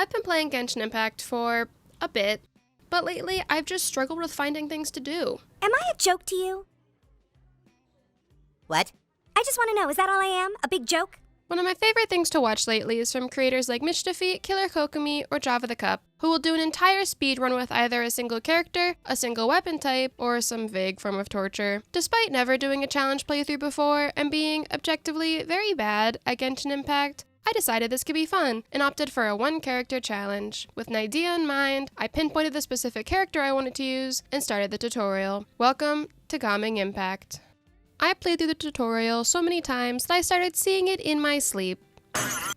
I've been playing Genshin Impact for a bit, but lately I've just struggled with finding things to do. Am I a joke to you? What? I just want to know, is that all I am? A big joke? One of my favorite things to watch lately is from creators like Mischiefy, Killer Kokomi, or Java the Cup, who will do an entire speedrun with either a single character, a single weapon type, or some vague form of torture. Despite never doing a challenge playthrough before and being objectively very bad at Genshin Impact, I decided this could be fun and opted for a one-character challenge. With an idea in mind, I pinpointed the specific character I wanted to use and started the tutorial. Welcome to Calming Impact. I played through the tutorial so many times that I started seeing it in my sleep.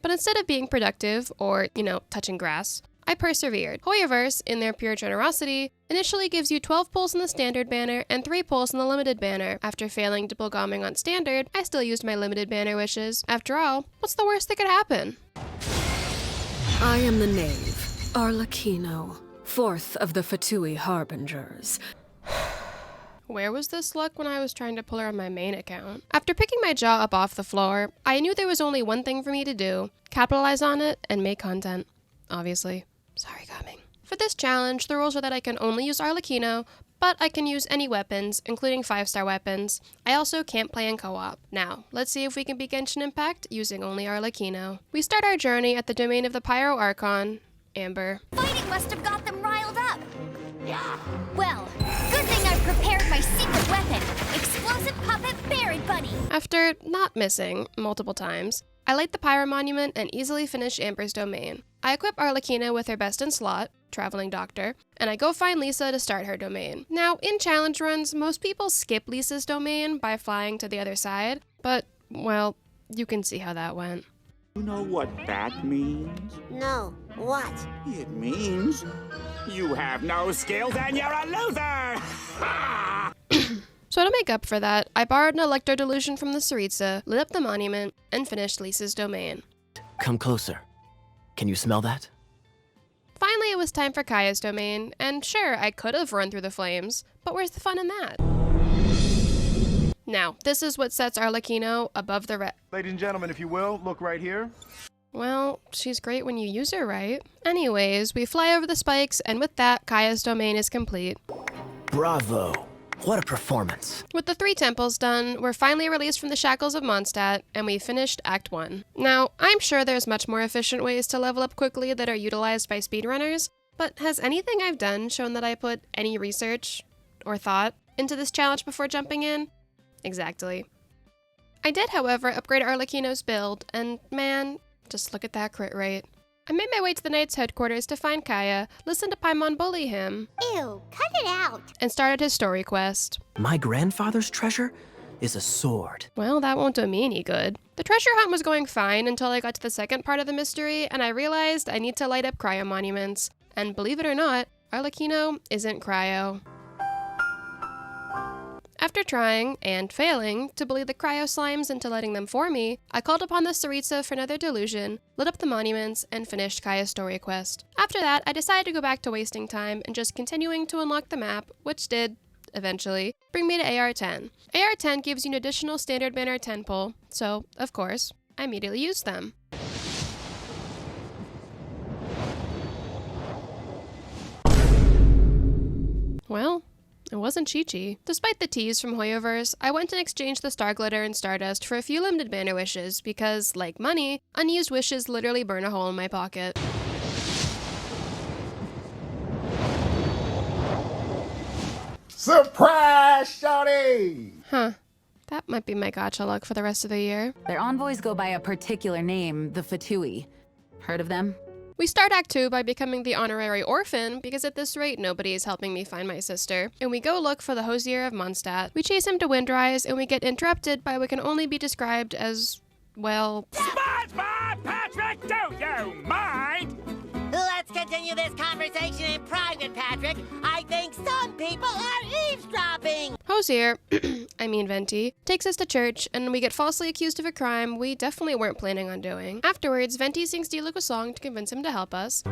But instead of being productive, or, touching grass, I persevered. Hoyoverse, in their pure generosity, initially gives you 12 pulls in the standard banner and 3 pulls in the limited banner. After failing double gomming on standard, I still used my limited banner wishes. After all, what's the worst that could happen? I am the Knave, Arlecchino, 4th of the Fatui Harbingers. Where was this luck when I was trying to pull her on my main account? After picking my jaw up off the floor, I knew there was only one thing for me to do: capitalize on it and make content. Obviously. Sorry, coming. For this challenge, the rules are that I can only use Arlecchino, but I can use any weapons, including 5-star weapons. I also can't play in co-op. Now, let's see if we can beat Genshin Impact using only Arlecchino. We start our journey at the domain of the Pyro Archon, Amber. Fighting must have got them riled up. Well, good thing I've prepared my secret weapon, explosive puppet Berry Bunny. After not missing multiple times, I light the Pyro Monument and easily finish Amber's domain. I equip Arlecchino with her best in slot, Traveling Doctor, and I go find Lisa to start her domain. Now, in challenge runs, most people skip Lisa's domain by flying to the other side, but, well, you can see how that went. You know what that means? No. What? It means you have no skills and you're a loser! So to make up for that, I borrowed an Electro Delusion from the Tsaritsa, lit up the monument, and finished Lisa's domain. Come closer. Can you smell that? Finally, it was time for Kaya's domain, and sure, I could have run through the flames, but where's the fun in that? Now, this is what sets Arlecchino above the rest. Ladies and gentlemen, if you will, look right here. Well, she's great when you use her right. Anyways, we fly over the spikes, and with that, Kaya's domain is complete. Bravo! What a performance. With the 3 temples done, we're finally released from the shackles of Mondstadt, and we finished Act 1. Now, I'm sure there's much more efficient ways to level up quickly that are utilized by speedrunners, but has anything I've done shown that I put any research or thought into this challenge before jumping in? Exactly. I did, however, upgrade Arlecchino's build, and man, just look at that crit rate. I made my way to the Knight's headquarters to find Kaya, listen to Paimon bully him, Ew, cut it out. and started his story quest. My grandfather's treasure is a sword. Well, that won't do me any good. The treasure hunt was going fine until I got to the second part of the mystery, and I realized I need to light up cryo monuments. And believe it or not, Arlecchino isn't cryo. After trying, and failing, to bully the cryo slimes into letting them for me, I called upon the Tsaritsa for another delusion, lit up the monuments, and finished Kaya's story quest. After that, I decided to go back to wasting time and just continuing to unlock the map, which did, eventually, bring me to AR10. AR10 gives you an additional standard banner 10 pull, so, of course, I immediately used them. Well, it wasn't Chi-Chi. Despite the tease from Hoyoverse, I went and exchanged the Star Glitter and Stardust for a few limited banner wishes because, like money, unused wishes literally burn a hole in my pocket. Surprise, shawty! Huh. That might be my gacha luck for the rest of the year. Their envoys go by a particular name, the Fatui. Heard of them? We start Act 2 by becoming the honorary orphan, because at this rate, nobody is helping me find my sister. And we go look for the Hosier of Mondstadt. We chase him to Windrise, and we get interrupted by what can only be described as, well... SpongeBob, Patrick, do you mind? Let's continue this conversation in private, Patrick. I think some people are eavesdropping. Hosier, I mean Venti, takes us to church, and we get falsely accused of a crime we definitely weren't planning on doing. Afterwards, Venti sings Diluc a song to convince him to help us.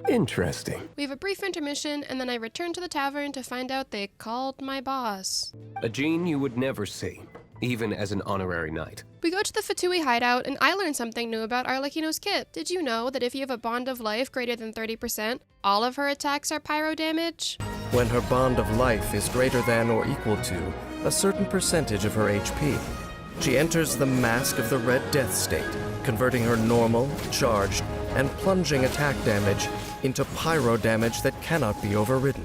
Interesting. We have a brief intermission, and then I return to the tavern to find out they called my boss. A gene you would never see. even as an honorary knight. We go to the Fatui hideout, and I learned something new about Arlecchino's kit. Did you know that if you have a bond of life greater than 30%, all of her attacks are pyro damage? When her bond of life is greater than or equal to a certain percentage of her HP, she enters the Mask of the Red Death state, converting her normal, charged, and plunging attack damage into pyro damage that cannot be overridden.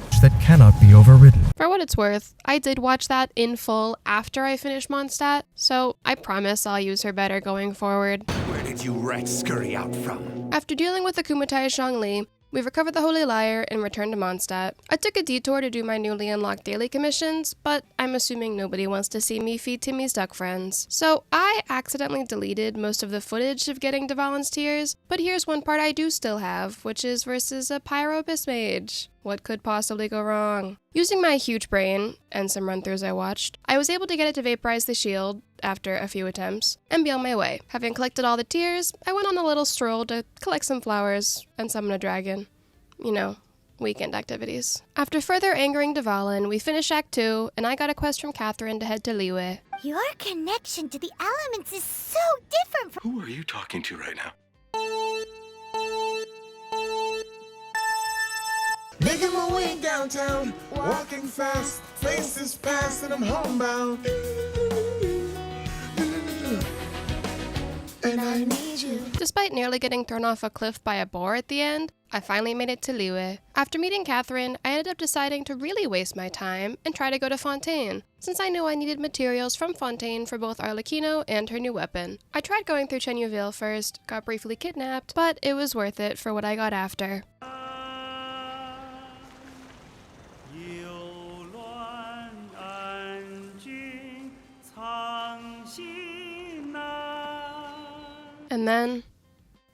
For what it's worth, I did watch that in full after I finished Mondstadt, so I promise I'll use her better going forward. Where did you rats scurry out from? After dealing with the Kumatai Zhongli, we recovered the Holy Lyre and returned to Mondstadt. I took a detour to do my newly unlocked daily commissions, but I'm assuming nobody wants to see me feed Timmy's duck friends. So I accidentally deleted most of the footage of getting Dvalin's tears, but here's one part I do still have, which is versus a Pyro Abyss Mage. What could possibly go wrong? Using my huge brain, and some run-throughs I watched, I was able to get it to vaporize the shield after a few attempts, and be on my way. Having collected all the tears, I went on a little stroll to collect some flowers and summon a dragon. You know, weekend activities. After further angering Dvalin, we finished Act 2, and I got a quest from Catherine to head to Liyue. Your connection to the elements is so different from— Who are you talking to right now? Making my way downtown, walking fast, faces past and I'm homebound. And I need you. Despite nearly getting thrown off a cliff by a boar at the end, I finally made it to Liyue. After meeting Catherine, I ended up deciding to really waste my time and try to go to Fontaine, since I knew I needed materials from Fontaine for both Arlecchino and her new weapon. I tried going through Chenyuville first, got briefly kidnapped, but it was worth it for what I got after. And then,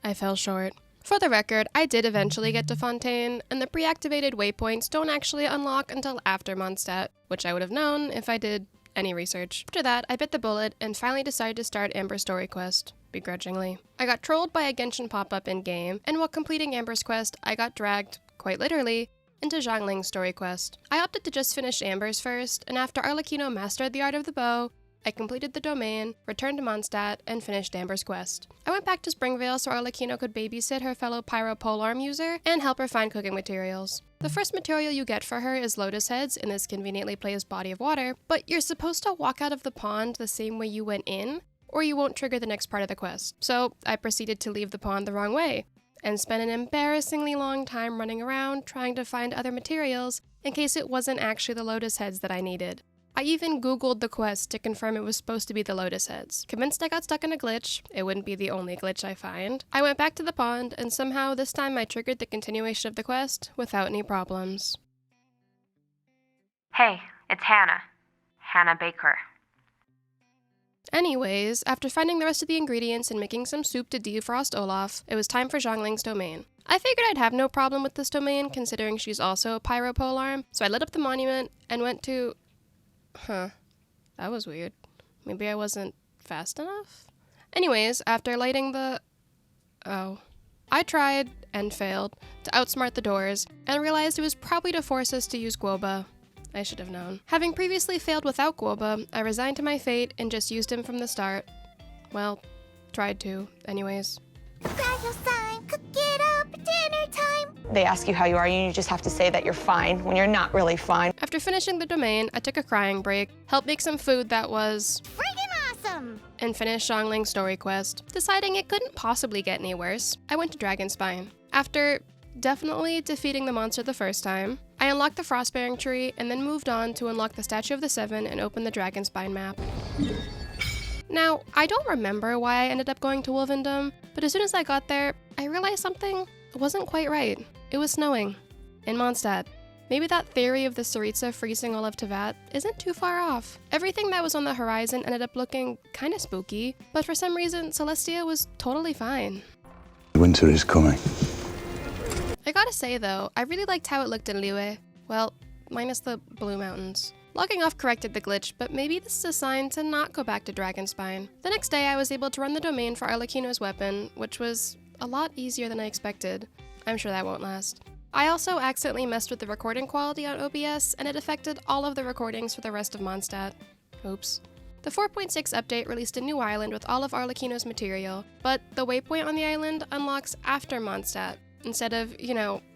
I fell short. For the record, I did eventually get to Fontaine, and the pre-activated waypoints don't actually unlock until after Mondstadt, which I would have known if I did any research. After that, I bit the bullet and finally decided to start Amber's story quest, begrudgingly. I got trolled by a Genshin pop-up in-game, and while completing Amber's quest, I got dragged, quite literally, into Zhangling's story quest. I opted to just finish Amber's first, and after Arlecchino mastered the art of the bow, I completed the domain, returned to Mondstadt, and finished Amber's quest. I went back to Springvale so Arlecchino could babysit her fellow Pyro Polearm user and help her find cooking materials. The first material you get for her is lotus heads in this conveniently placed body of water, but you're supposed to walk out of the pond the same way you went in, or you won't trigger the next part of the quest. So I proceeded to leave the pond the wrong way, and spent an embarrassingly long time running around trying to find other materials in case it wasn't actually the lotus heads that I needed. I even googled the quest to confirm it was supposed to be the lotus heads. Convinced I got stuck in a glitch, it wouldn't be the only glitch I find, I went back to the pond, and somehow this time I triggered the continuation of the quest without any problems. Hey, it's Hannah. Hannah Baker. Anyways, after finding the rest of the ingredients and making some soup to defrost Olaf, it was time for Zhangling's domain. I figured I'd have no problem with this domain, considering she's also a Pyro Polearm, so I lit up the monument and went to... that was weird. Maybe I wasn't fast enough? Anyways, after lighting the... I tried, and failed, to outsmart the doors, and realized it was probably to force us to use Guoba. I should have known. Having previously failed without Guoba, I resigned to my fate and just used him from the start. Well, tried to, anyways. Grab your sign, cook it up, dinner time. They ask you how you are, and you just have to say that you're fine when you're not really fine. After finishing the domain, I took a crying break, helped make some food that was... Friggin' awesome! And finished Zhangling's story quest. Deciding it couldn't possibly get any worse, I went to Dragonspine. After definitely defeating the monster the first time, I unlocked the Frostbearing tree and then moved on to unlock the Statue of the Seven and open the Dragonspine map. Now, I don't remember why I ended up going to Wolvendom, but as soon as I got there, I realized something wasn't quite right. It was snowing. In Mondstadt. Maybe that theory of the Tsaritsa freezing all of Tevat isn't too far off. Everything that was on the horizon ended up looking kinda spooky, but for some reason, Celestia was totally fine. Winter is coming. I gotta say though, I really liked how it looked in Liyue. Well, minus the blue mountains. Logging off corrected the glitch, but maybe this is a sign to not go back to Dragonspine. The next day, I was able to run the domain for Arlecchino's weapon, which was a lot easier than I expected. I'm sure that won't last. I also accidentally messed with the recording quality on OBS, and it affected all of the recordings for the rest of Mondstadt. Oops. The 4.6 update released a new island with all of Arlecchino's material, but the waypoint on the island unlocks after Mondstadt. Instead of,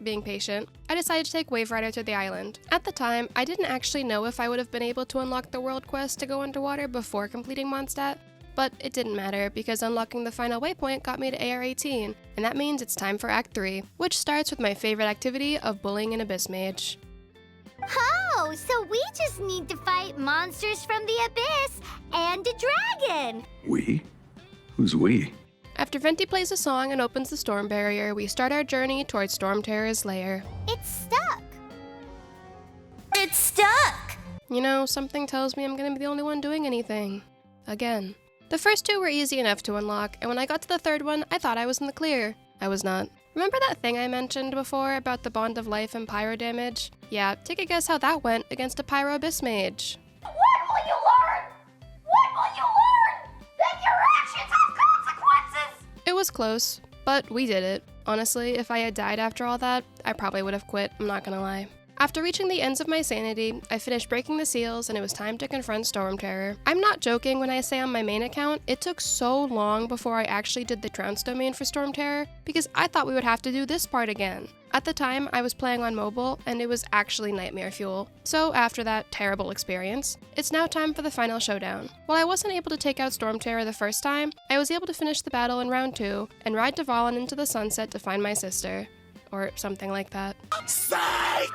being patient, I decided to take Wave Rider to the island. At the time, I didn't actually know if I would have been able to unlock the world quest to go underwater before completing Mondstadt, but it didn't matter because unlocking the final waypoint got me to AR-18, and that means it's time for Act 3, which starts with my favorite activity of bullying an Abyss Mage. Oh, so we just need to fight monsters from the abyss and a dragon! We? Who's we? After Venti plays a song and opens the storm barrier, we start our journey towards Storm Terror's lair. It's stuck! It's stuck! Something tells me I'm gonna be the only one doing anything. Again. The first two were easy enough to unlock, and when I got to the third one, I thought I was in the clear. I was not. Remember that thing I mentioned before about the Bond of Life and pyro damage? Yeah, take a guess how that went against a Pyro Abyss Mage. What will you learn? What will you learn? That your actions have consequences! It was close, but we did it. Honestly, if I had died after all that, I probably would have quit, I'm not gonna lie. After reaching the ends of my sanity, I finished breaking the seals and it was time to confront Storm Terror. I'm not joking when I say on my main account, it took so long before I actually did the Trounce domain for Storm Terror because I thought we would have to do this part again. At the time, I was playing on mobile and it was actually nightmare fuel. So after that terrible experience, it's now time for the final showdown. While I wasn't able to take out Storm Terror the first time, I was able to finish the battle in round 2 and ride Dvalin into the sunset to find my sister. Or something like that.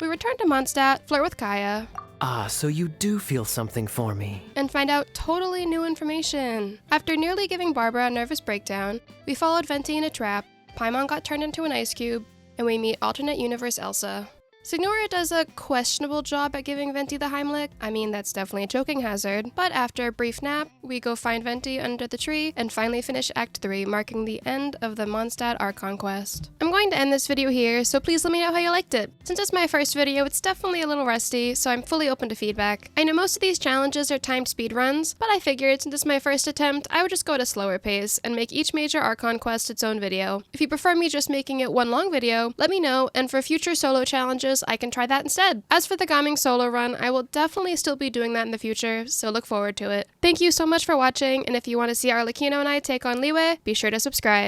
We return to Mondstadt, flirt with Kaya. Ah, so you do feel something for me. And find out totally new information. After nearly giving Barbara a nervous breakdown, we followed Venti in a trap, Paimon got turned into an ice cube, and we meet alternate universe Elsa. Signora does a questionable job at giving Venti the Heimlich. I mean, that's definitely a choking hazard. But after a brief nap, we go find Venti under the tree and finally finish Act 3, marking the end of the Mondstadt Archon quest. I'm going to end this video here, so please let me know how you liked it. Since it's my first video, it's definitely a little rusty, so I'm fully open to feedback. I know most of these challenges are timed speed runs, but I figured since it's my first attempt, I would just go at a slower pace and make each major Archon quest its own video. If you prefer me just making it one long video, let me know, and for future solo challenges, I can try that instead. As for the Gaming solo run, I will definitely still be doing that in the future, so look forward to it. Thank you so much for watching, and if you want to see Arlecchino and I take on Liyue, be sure to subscribe.